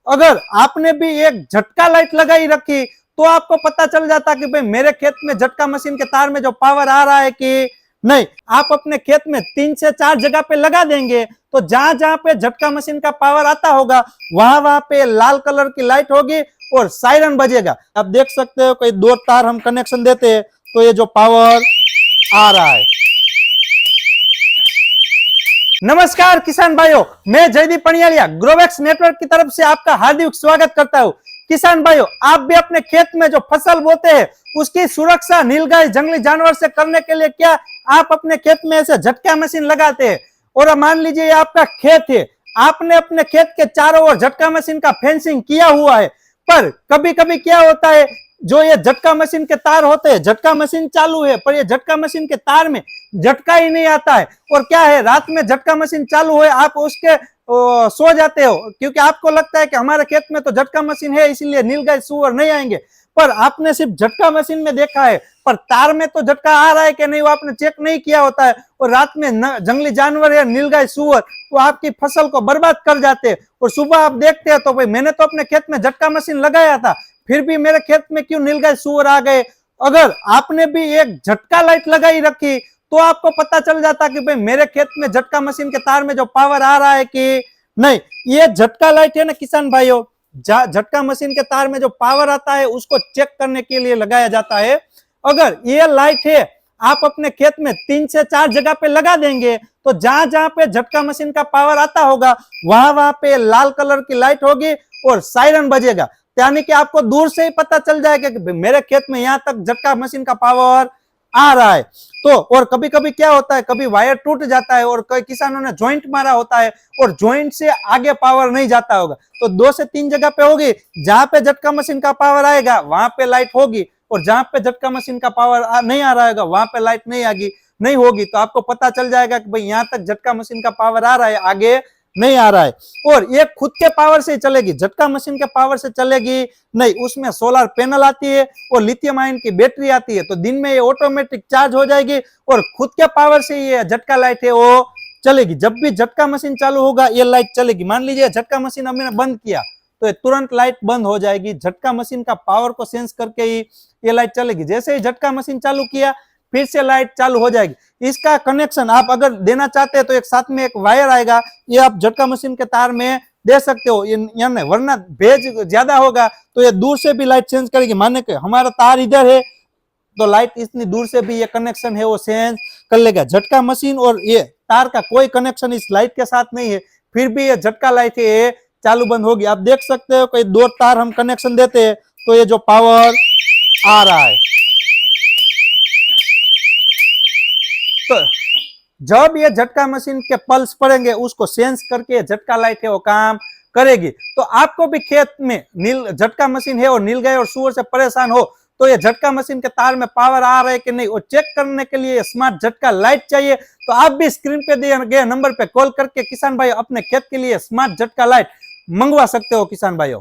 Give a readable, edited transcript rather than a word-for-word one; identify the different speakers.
Speaker 1: अगर आपने भी एक झटका लाइट लगाई रखी तो आपको पता चल जाता कि भाई मेरे खेत में झटका मशीन के तार में जो पावर आ रहा है कि नहीं। आप अपने खेत में 3 से 4 जगह पे लगा देंगे तो जहां जहां पे झटका मशीन का पावर आता होगा वहां वहां पे लाल कलर की लाइट होगी और सायरन बजेगा। आप देख सकते हो कोई 2 तार हम कनेक्शन देते हैं तो ये जो पावर आ रहा है। नमस्कार किसान भाइयों, मैं जयदीप पनियालिया ग्रोवेक्स नेटवर्क की तरफ से आपका हार्दिक स्वागत करता हूं। किसान भाइयों, आप भी अपने खेत में जो फसल बोते हैं उसकी सुरक्षा नीलगाय जंगली जानवर से करने के लिए क्या आप अपने खेत में ऐसे झटका मशीन लगाते हैं? और मान लीजिए आपका खेत है, आपने अपने खेत के चारों ओर झटका मशीन का फेंसिंग किया हुआ है, पर कभी कभी क्या होता है जो ये झटका मशीन के तार होते हैं, झटका मशीन चालू है पर ये झटका मशीन के तार में झटका ही नहीं आता है। और क्या है, रात में झटका मशीन चालू है, आप उसके सो जाते हो क्योंकि आपको लगता है कि हमारे खेत में तो झटका मशीन है इसीलिए नीलगाय सुअर नहीं आएंगे। पर आपने सिर्फ झटका मशीन में देखा है पर तार में तो झटका आ रहा है कि नहीं वो आपने चेक नहीं किया होता है। और रात में जंगली जानवर या नीलगाय सुअर वो आपकी फसल को बर्बाद कर जाते हैं। और सुबह आप देखते हैं तो भाई मैंने तो अपने खेत में झटका मशीन लगाया था फिर भी मेरे खेत में क्यों नीलगाय सुअर आ गए। अगर आपने भी एक झटका लाइट लगाई रखी तो आपको पता चल जाता कि भाई मेरे खेत में झटका मशीन के तार में जो पावर आ रहा है कि नहीं। ये झटका लाइट है ना किसान भाइयों, झटका मशीन के तार में जो पावर आता है उसको चेक करने के लिए लगाया जाता है। अगर ये लाइट है आप अपने खेत में 3 से 4 जगह पे लगा देंगे तो जहां जहां पे झटका मशीन का पावर आता होगा वहां वहां पे लाल कलर की लाइट होगी और सायरन बजेगा। यानी कि आपको दूर से ही पता चल जाएगा कि मेरे खेत में यहां तक झटका मशीन का पावर आ रहा है। तो और कभी कभी क्या होता है, कभी वायर टूट जाता है और कई किसानों ने ज्वाइंट मारा होता है और ज्वाइंट से आगे पावर नहीं जाता होगा तो 2 से 3 जगह पे होगी, जहां पे झटका मशीन का पावर आएगा वहां पे लाइट होगी और जहां पे झटका मशीन का पावर नहीं आ रहा है वहां पे लाइट नहीं होगी। तो आपको पता चल जाएगा कि भाई यहां तक झटका मशीन का पावर आ रहा है, आगे नहीं आ रहा है। और ये खुद के पावर से चलेगी, झटका मशीन के पावर से चलेगी नहीं, उसमें सोलर पैनल आती है और लिथियम आयन की बैटरी आती है तो दिन में ये ऑटोमेटिक चार्ज हो जाएगी और खुद के पावर से ये झटका लाइट है वो चलेगी। जब भी झटका मशीन चालू होगा ये लाइट चलेगी। मान लीजिए झटका मशीन हमने बंद किया तो ये तुरंत लाइट बंद हो जाएगी, झटका मशीन का पावर को सेंस करके ही ये लाइट चलेगी। जैसे ही झटका मशीन चालू किया फिर से लाइट चालू हो जाएगी। इसका कनेक्शन आप अगर देना चाहते हैं तो एक साथ में एक वायर आएगा, ये आप झटका मशीन के तार में दे सकते हो यानी वरना भेज ज्यादा होगा तो ये दूर से भी लाइट सेंस करेगी। माने कि हमारा तार इधर है तो लाइट इतनी दूर से भी ये कनेक्शन है वो सेंस कर लेगा। झटका मशीन और ये तार का कोई कनेक्शन इस लाइट के साथ नहीं है फिर भी ये झटका लाइट है चालू बंद होगी। आप देख सकते हो कोई 2 तार हम कनेक्शन देते हैं तो ये जो पावर आ रहा है। तो जब ये झटका मशीन के पल्स पड़ेंगे उसको सेंस करके झटका लाइट है वो काम करेगी। तो आपको भी खेत में झटका मशीन है और नीलगाय और सुअर से परेशान हो तो ये झटका मशीन के तार में पावर आ रहा है कि नहीं वो चेक करने के लिए स्मार्ट झटका लाइट चाहिए तो आप भी स्क्रीन पे दिए गए नंबर पे कॉल करके किसान भाई अपने खेत के लिए स्मार्ट झटका लाइट मंगवा सकते हो किसान भाइयों।